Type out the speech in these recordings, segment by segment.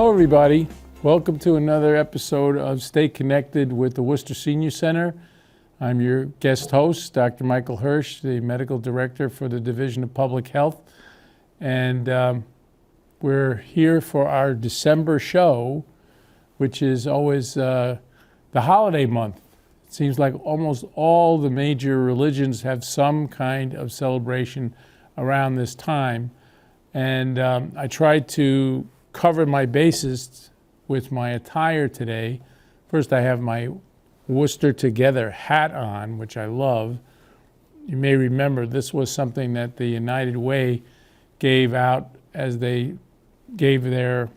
Hello, everybody. Welcome to another episode of Stay Connected with the Worcester Senior Center. I'm your guest host, Dr. Michael Hirsch, the Medical Director for the Division of Public Health. And we're here for our December show, which is always the holiday month. It seems like almost all the major religions have some kind of celebration around this time. And I tried to cover my bases with my attire today. First, I have my Worcester Together hat on, which I love. You may remember this was something that the United Way gave out as they gave their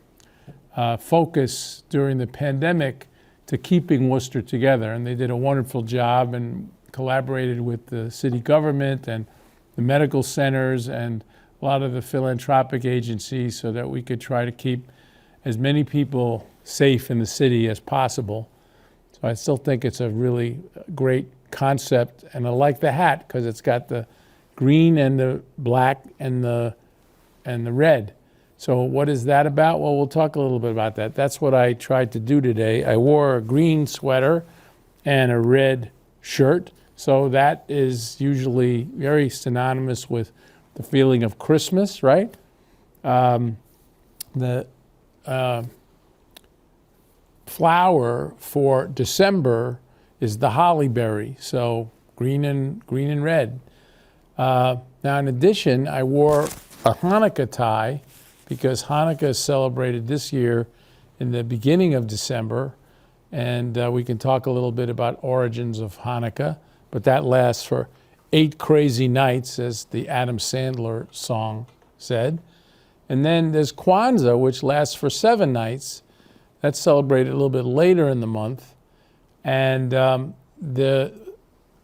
focus during the pandemic to keeping Worcester together. And they did a wonderful job and collaborated with the city government and the medical centers and a lot of the philanthropic agencies so that we could try to keep as many people safe in the city as possible. So I still think it's a really great concept, and I like the hat because it's got the green and the black and the red. So what is that about? Well, we'll talk a little bit about that. That's what I tried to do today. I wore a green sweater and a red shirt, so that is usually very synonymous with the feeling of Christmas, right? The flower for December is the holly berry, so green and red. Now, in addition, I wore a Hanukkah tie because Hanukkah is celebrated this year in the beginning of December, and we can talk a little bit about origins of Hanukkah, but that lasts for 8 crazy nights, as the Adam Sandler song said. And then there's Kwanzaa, which lasts for 7 nights. That's celebrated a little bit later in the month. And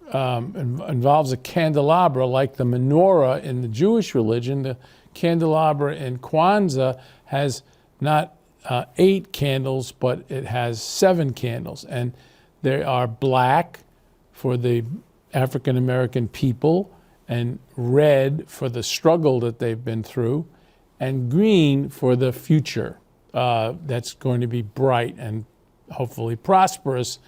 involves a candelabra, like the menorah in the Jewish religion. The candelabra in Kwanzaa has not 8 candles, but it has 7 candles. And they are black for the African American people, and red for the struggle that they've been through, and green for the future that's going to be bright and hopefully prosperous.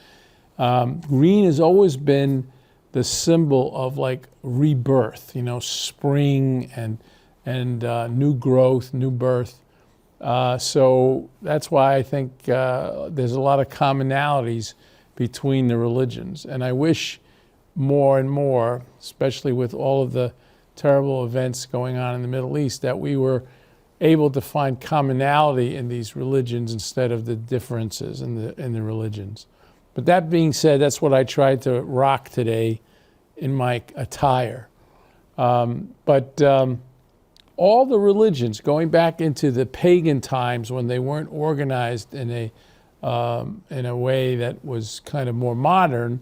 Green has always been the symbol of like rebirth, spring and new growth, new birth. So that's why I think there's a lot of commonalities between the religions. And I wish more and more, especially with all of the terrible events going on in the Middle East, that we were able to find commonality in these religions instead of the differences in the religions. But that being said, that's what I tried to rock today in my attire. But all the religions, going back into the pagan times when they weren't organized in a way that was kind of more modern,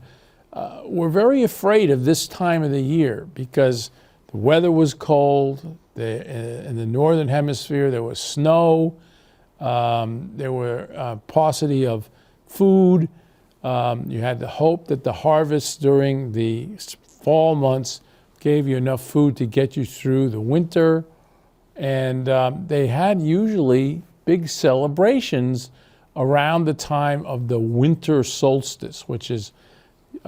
we're very afraid of this time of the year because the weather was cold. In the northern hemisphere, there was snow. There were paucity of food. You had the hope that the harvest during the fall months gave you enough food to get you through the winter. And they had usually big celebrations around the time of the winter solstice, which is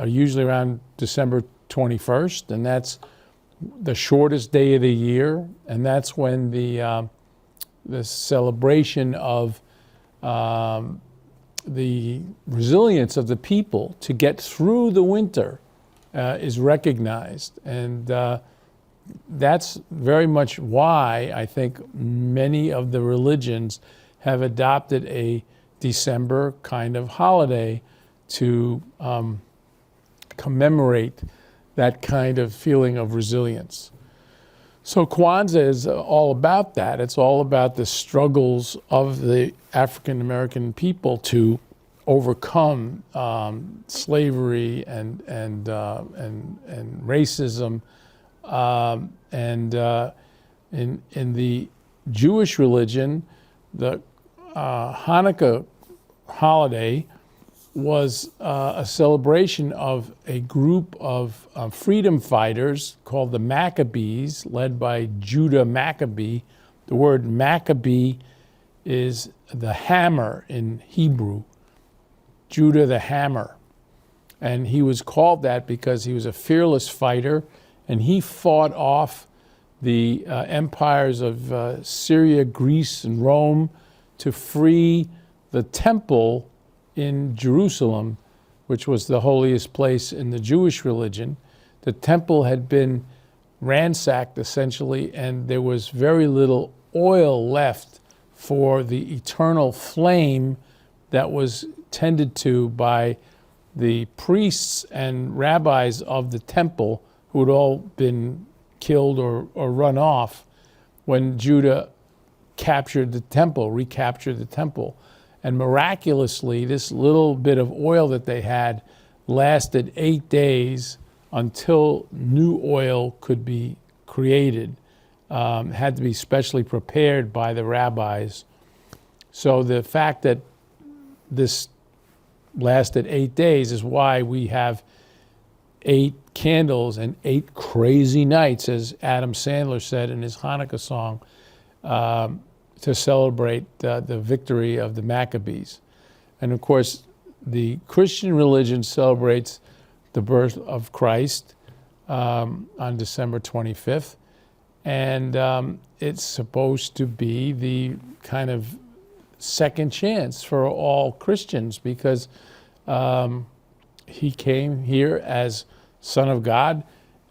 usually around December 21st, and that's the shortest day of the year, and that's when the celebration of the resilience of the people to get through the winter is recognized. And that's very much why I think many of the religions have adopted a December kind of holiday to commemorate that kind of feeling of resilience. So Kwanzaa is all about that. It's all about the struggles of the African American people to overcome slavery and racism. In the Jewish religion, the Hanukkah holiday was a celebration of a group of freedom fighters called the Maccabees, led by Judah Maccabee. The word Maccabee is the hammer in Hebrew, Judah the Hammer. And he was called that because he was a fearless fighter, and he fought off the empires of Syria, Greece, and Rome to free the temple in Jerusalem, which was the holiest place in the Jewish religion. The temple had been ransacked essentially, and there was very little oil left for the eternal flame that was tended to by the priests and rabbis of the temple, who had all been killed or run off when Judah captured the temple, recaptured the temple. And miraculously, this little bit of oil that they had lasted 8 days until new oil could be created. Had to be specially prepared by the rabbis. So the fact that this lasted 8 days is why we have 8 candles and 8 crazy nights, as Adam Sandler said in his Hanukkah song, to celebrate the victory of the Maccabees. And of course, the Christian religion celebrates the birth of Christ on December 25th. And it's supposed to be the kind of second chance for all Christians, because he came here as Son of God,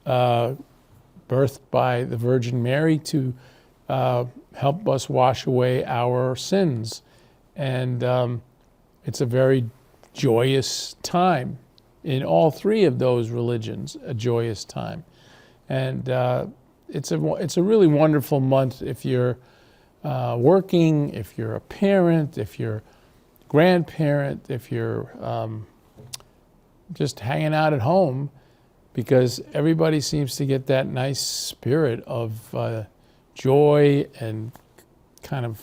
birthed by the Virgin Mary to help us wash away our sins. And it's a very joyous time in all 3 of those religions, a joyous time. And it's a really wonderful month if you're working, if you're a parent, if you're a grandparent, if you're just hanging out at home, because everybody seems to get that nice spirit of joy and kind of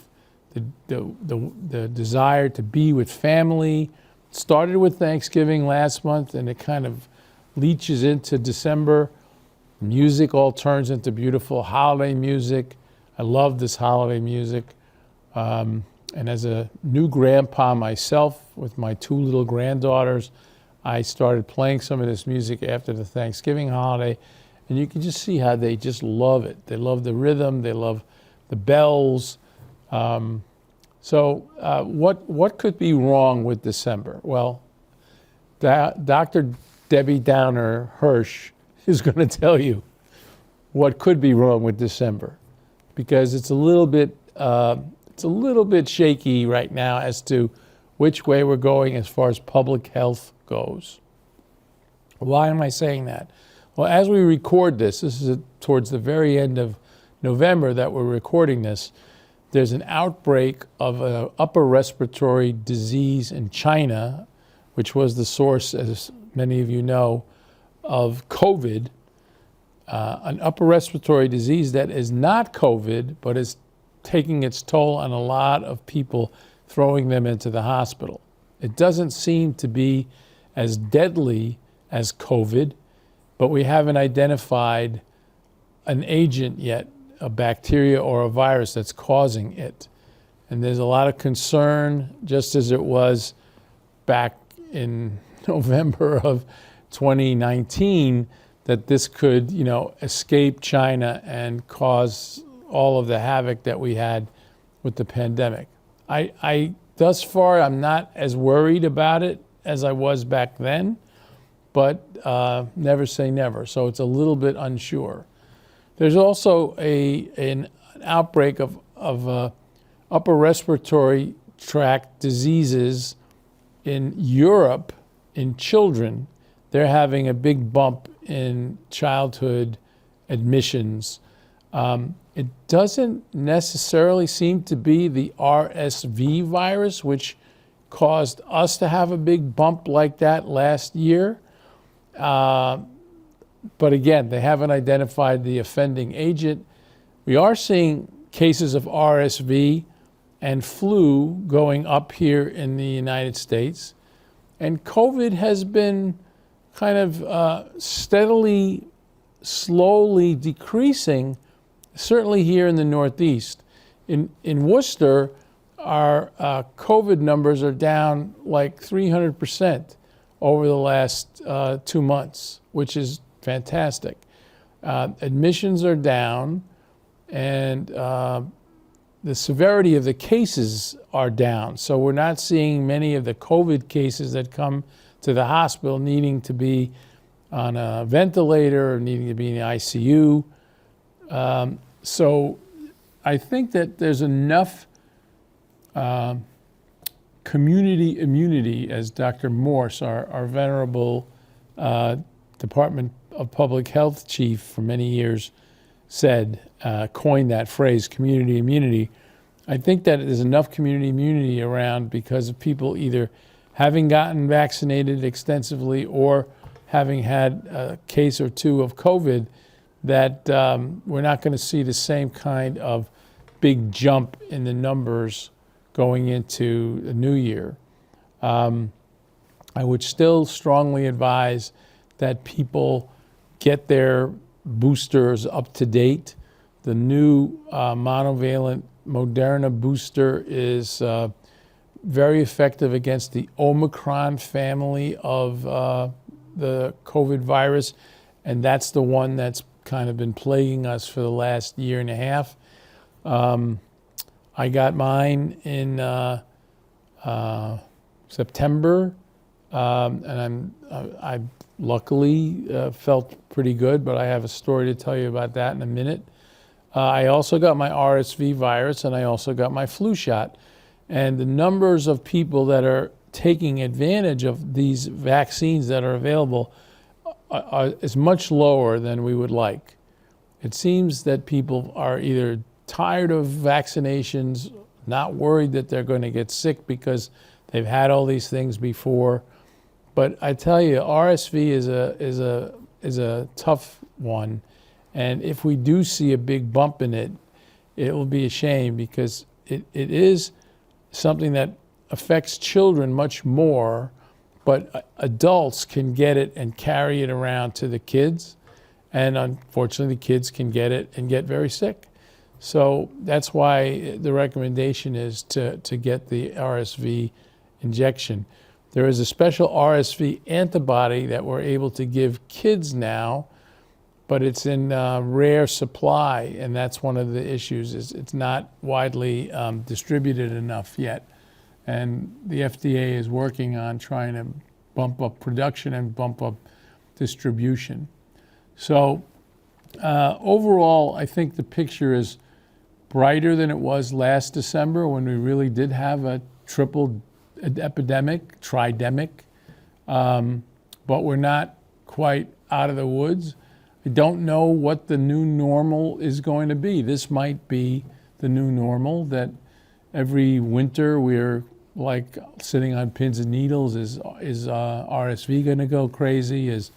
the desire to be with family. It started with Thanksgiving last month, and it kind of leaches into December. Music all turns into beautiful holiday music. I love this holiday music. And as a new grandpa myself, with my 2 little granddaughters, I started playing some of this music after the Thanksgiving holiday, and you can just see how they just love it. They love the rhythm, they love the bells. So what could be wrong with December? Well, Dr. Debbie Downer Hirsch is going to tell you what could be wrong with December, because it's a little bit shaky right now as to which way we're going as far as public health goes. Why am I saying that? Well, as we record this is towards the very end of November that we're recording this, there's an outbreak of an upper respiratory disease in China, which was the source, as many of you know, of COVID, an upper respiratory disease that is not COVID, but is taking its toll on a lot of people, throwing them into the hospital. It doesn't seem to be as deadly as COVID, but we haven't identified an agent yet, a bacteria or a virus that's causing it. And there's a lot of concern, just as it was back in November of 2019, that this could, escape China and cause all of the havoc that we had with the pandemic. I thus far, I'm not as worried about it as I was back then, but never say never. So it's a little bit unsure. There's also an outbreak of upper respiratory tract diseases in Europe in children. They're having a big bump in childhood admissions. It doesn't necessarily seem to be the RSV virus, which caused us to have a big bump like that last year. But again, they haven't identified the offending agent. We are seeing cases of RSV and flu going up here in the United States. And COVID has been kind of steadily, slowly decreasing, certainly here in the Northeast. In Worcester, our COVID numbers are down like 300% over the last 2 months, which is fantastic. Admissions are down, and the severity of the cases are down. So we're not seeing many of the COVID cases that come to the hospital needing to be on a ventilator or needing to be in the ICU. So I think that there's enough community immunity, as Dr. Morse, our venerable Department of Public Health chief for many years, said, coined that phrase, community immunity. I think that there's enough community immunity around because of people either having gotten vaccinated extensively or having had a case or two of COVID, that we're not going to see the same kind of big jump in the numbers going into the new year. I would still strongly advise that people get their boosters up to date. The new monovalent Moderna booster is very effective against the Omicron family of the COVID virus, and that's the one that's kind of been plaguing us for the last year and a half. I got mine in September, and I luckily felt pretty good, but I have a story to tell you about that in a minute. I also got my RSV virus, and I also got my flu shot. And the numbers of people that are taking advantage of these vaccines that are available is much lower than we would like. It seems that people are either tired of vaccinations, not worried that they're going to get sick because they've had all these things before. But I tell you, RSV is a tough one. And if we do see a big bump in it, it will be a shame because it is something that affects children much more, but adults can get it and carry it around to the kids. And unfortunately, the kids can get it and get very sick. So that's why the recommendation is to get the RSV injection. There is a special RSV antibody that we're able to give kids now, but it's in rare supply, and that's one of the issues. Is it's not widely distributed enough yet. And the FDA is working on trying to bump up production and bump up distribution. So overall, I think the picture is brighter than it was last December when we really did have a triple epidemic, tridemic, but we're not quite out of the woods. I don't know what the new normal is going to be. This might be the new normal, that every winter we're like sitting on pins and needles. Is RSV going to go crazy? Is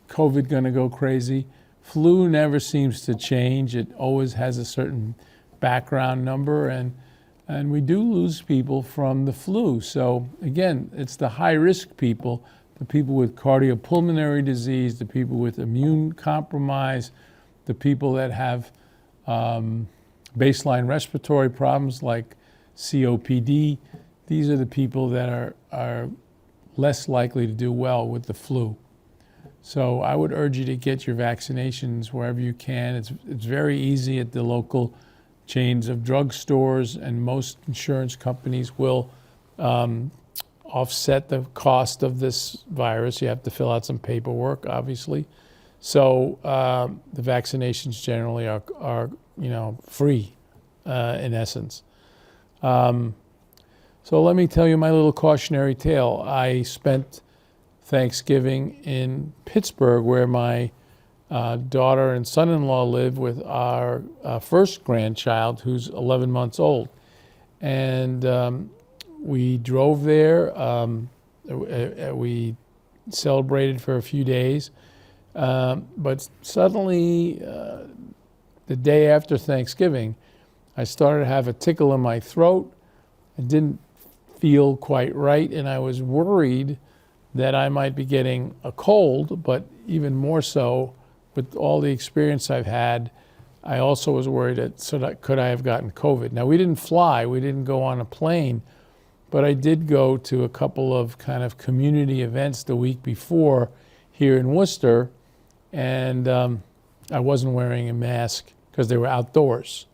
COVID going to go crazy? Flu never seems to change. It always has a certain background number, and we do lose people from the flu. So again, it's the high-risk people, the people with cardiopulmonary disease, the people with immune compromise, the people that have baseline respiratory problems like COPD. These are the people that are less likely to do well with the flu. So I would urge you to get your vaccinations wherever you can. It's very easy at the local chains of drugstores, and most insurance companies will offset the cost of this virus. You have to fill out some paperwork, obviously. So the vaccinations generally are free in essence. So let me tell you my little cautionary tale. I spent Thanksgiving in Pittsburgh, where my daughter and son-in-law live, with our first grandchild, who's 11 months old. And we drove there. We celebrated for a few days. But suddenly, the day after Thanksgiving, I started to have a tickle in my throat. I didn't feel quite right, and I was worried that I might be getting a cold, but even more so, with all the experience I've had I also was worried that could I have gotten COVID. Now, we didn't fly, we didn't go on a plane, but I did go to a couple of kind of community events the week before here in Worcester, and I wasn't wearing a mask because they were outdoors.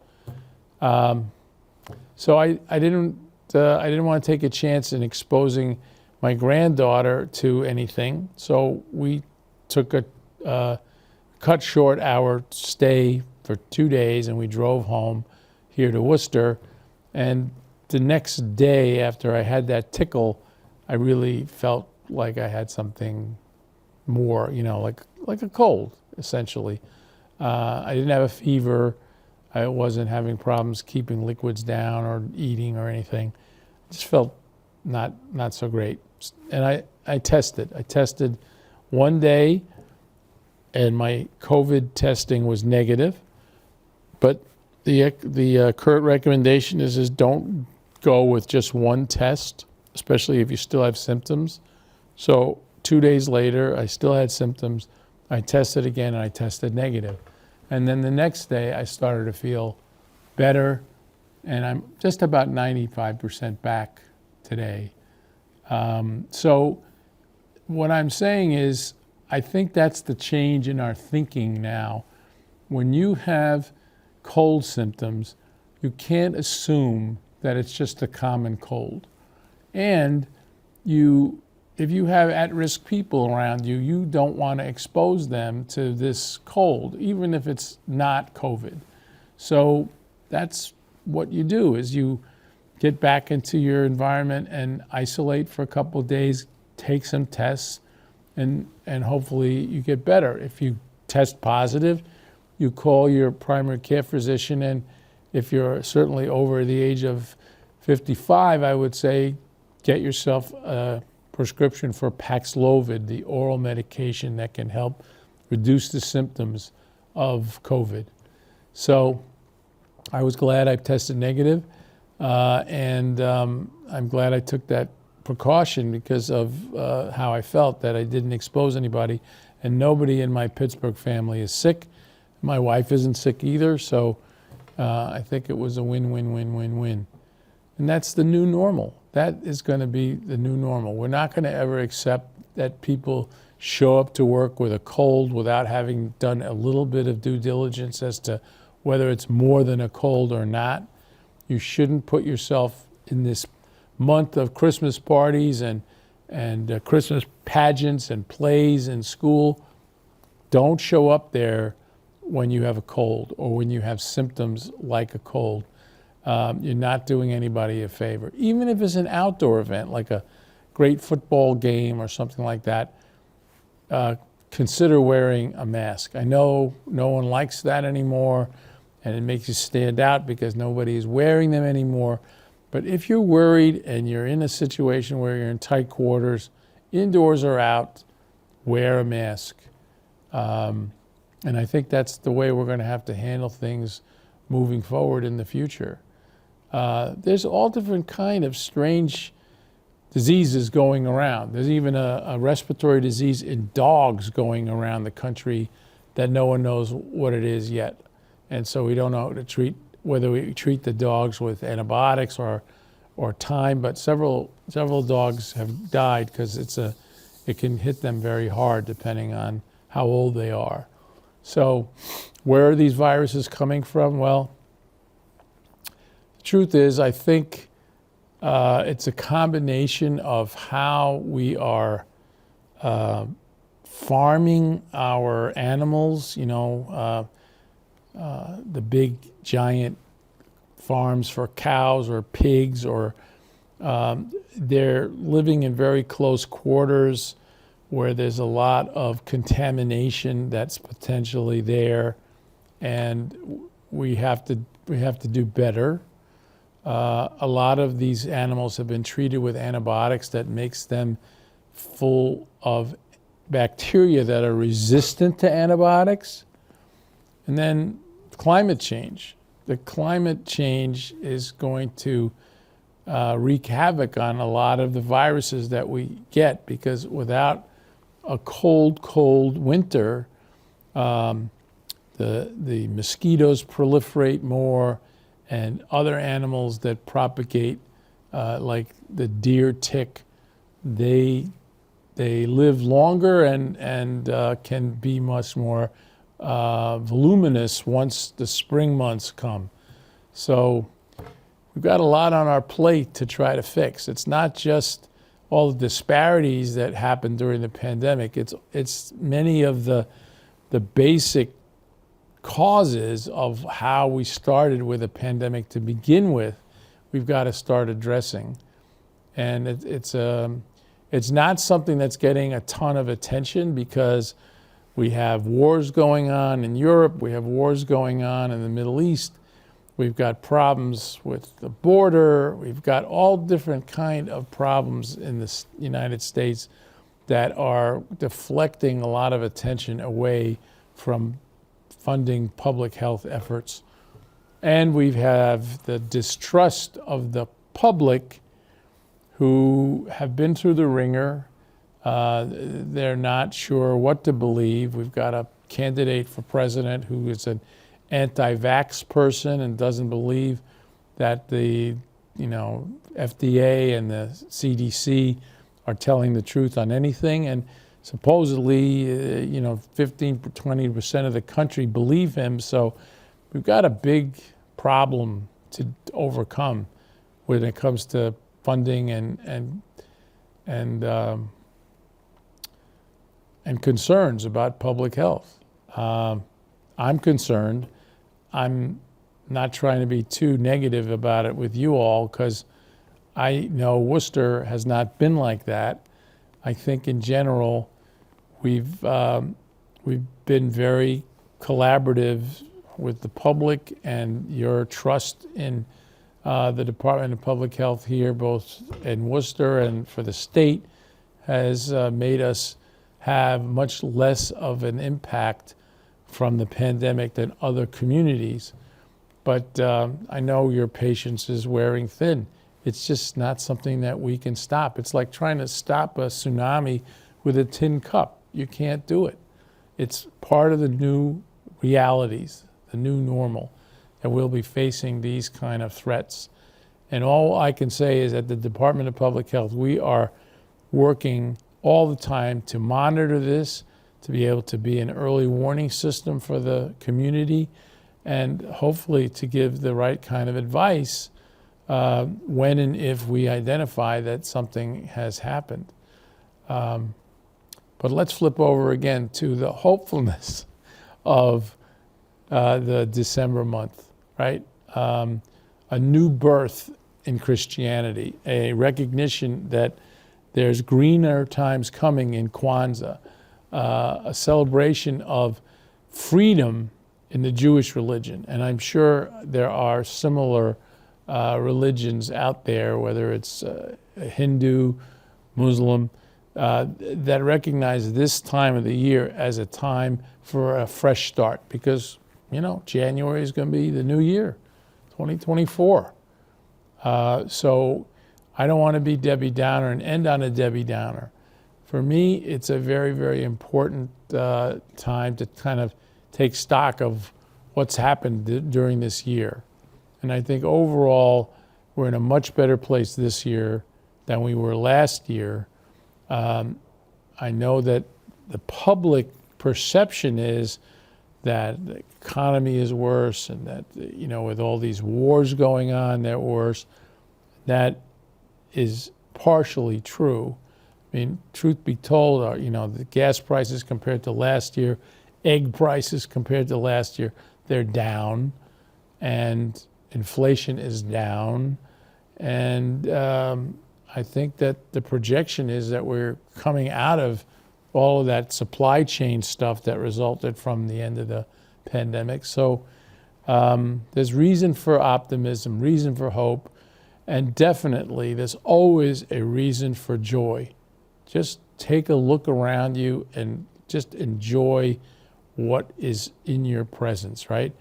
So I didn't want to take a chance in exposing my granddaughter to anything. So we took a cut short our stay for 2 days, and we drove home here to Worcester. And the next day after I had that tickle, I really felt like I had something more, like a cold, essentially. I didn't have a fever. I wasn't having problems keeping liquids down or eating or anything. I just felt not so great. And I tested. I tested one day, and my COVID testing was negative. But the current recommendation is don't go with just one test, especially if you still have symptoms. So 2 days later, I still had symptoms. I tested again, and I tested negative. And then the next day, I started to feel better, and I'm just about 95% back today. So what I'm saying is, I think that's the change in our thinking now. When you have cold symptoms, you can't assume that it's just a common cold. And if you have at-risk people around you, you don't want to expose them to this cold, even if it's not COVID. So that's what you do, is you get back into your environment and isolate for a couple of days, take some tests, and hopefully you get better. If you test positive, you call your primary care physician, and if you're certainly over the age of 55, I would say get yourself a prescription for Paxlovid, the oral medication that can help reduce the symptoms of COVID. So I was glad I tested negative, and I'm glad I took that precaution because of how I felt, that I didn't expose anybody, and nobody in my Pittsburgh family is sick. My wife isn't sick either, so I think it was a win-win-win-win-win. And that's the new normal. That is going to be the new normal. We're not going to ever accept that people show up to work with a cold without having done a little bit of due diligence as to whether it's more than a cold or not. You shouldn't put yourself in this month of Christmas parties and Christmas pageants and plays in school. Don't show up there when you have a cold or when you have symptoms like a cold. You're not doing anybody a favor. Even if it's an outdoor event, like a great football game or something like that, consider wearing a mask. I know no one likes that anymore, and it makes you stand out because nobody is wearing them anymore. But if you're worried and you're in a situation where you're in tight quarters, indoors or out, wear a mask. And I think that's the way we're going to have to handle things moving forward in the future. There's all different kind of strange diseases going around. There's even a respiratory disease in dogs going around the country that no one knows what it is yet. And so we don't know how to treat, whether we treat the dogs with antibiotics or time, but several dogs have died because it can hit them very hard depending on how old they are. So where are these viruses coming from? Well, the truth is, I think it's a combination of how we are farming our animals, the big giant farms for cows or pigs, or they're living in very close quarters where there's a lot of contamination that's potentially there, and we have to do better. A lot of these animals have been treated with antibiotics that makes them full of bacteria that are resistant to antibiotics. And then climate change. The climate change is going to wreak havoc on a lot of the viruses that we get, because without a cold winter, the the mosquitoes proliferate more, and other animals that propagate, like the deer tick, they live longer and can be much more voluminous once the spring months come. So we've got a lot on our plate to try to fix. It's not just all the disparities that happened during the pandemic. It's many of the basic causes of how we started with a pandemic to begin with. We've got to start addressing, and it's not something that's getting a ton of attention because we have wars going on in Europe, we have wars going on in the Middle East, we've got problems with the border, we've got all different kind of problems in the United States that are deflecting a lot of attention away from funding public health efforts. And we have the distrust of the public who have been through the ringer. They're not sure what to believe. We've got a candidate for president who is an anti-vax person and doesn't believe that the FDA and the CDC are telling the truth on anything. And supposedly, 15, 20% of the country believe him. So we've got a big problem to overcome when it comes to funding and concerns about public health. I'm concerned. I'm not trying to be too negative about it with you all because I know Worcester has not been like that. I think in general, we've been very collaborative with the public, and your trust in the Department of Public Health here, both in Worcester and for the state, has made us have much less of an impact from the pandemic than other communities. But I know your patience is wearing thin. It's just not something that we can stop. It's like trying to stop a tsunami with a tin cup. You can't do it. It's part of the new realities, the new normal, that we'll be facing these kind of threats. And all I can say is at the Department of Public Health, we are working all the time to monitor this, to be able to be an early warning system for the community, and hopefully to give the right kind of advice when and if we identify that something has happened. But let's flip over again to the hopefulness of the December month, right? A new birth in Christianity, a recognition that there's greener times coming in Kwanzaa, a celebration of freedom in the Jewish religion. And I'm sure there are similar religions out there, whether it's Hindu, Muslim, that recognize this time of the year as a time for a fresh start because, January is going to be the new year, 2024. So I don't want to be Debbie Downer and end on a Debbie Downer. For me, it's a very, very important time to kind of take stock of what's happened during this year. And I think overall, we're in a much better place this year than we were last year. I know that the public perception is that the economy is worse and that, with all these wars going on, they're worse. That is partially true. I mean, truth be told, the gas prices compared to last year, egg prices compared to last year, they're down, and inflation is down. And I think that the projection is that we're coming out of all of that supply chain stuff that resulted from the end of the pandemic. So there's reason for optimism, reason for hope, and definitely there's always a reason for joy. Just take a look around you and just enjoy what is in your presence, right?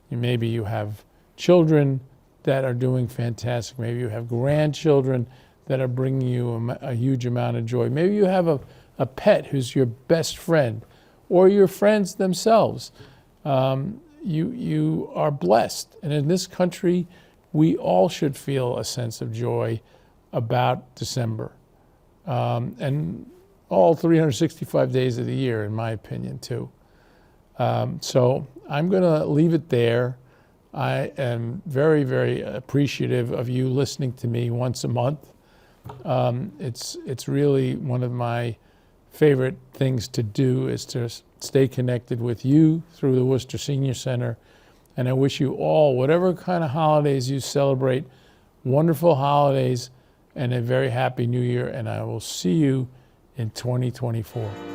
Maybe you have children that are doing fantastic. Maybe you have grandchildren that are bringing you a huge amount of joy. Maybe you have a pet who's your best friend, or your friends themselves. you are blessed. And in this country, we all should feel a sense of joy about December. And all 365 days of the year, in my opinion, too. So I'm going to leave it there. I am very, very appreciative of you listening to me once a month. It's really one of my favorite things to do is to stay connected with you through the Worcester Senior Center. And I wish you all, whatever kind of holidays you celebrate, wonderful holidays and a very happy new year. And I will see you in 2024.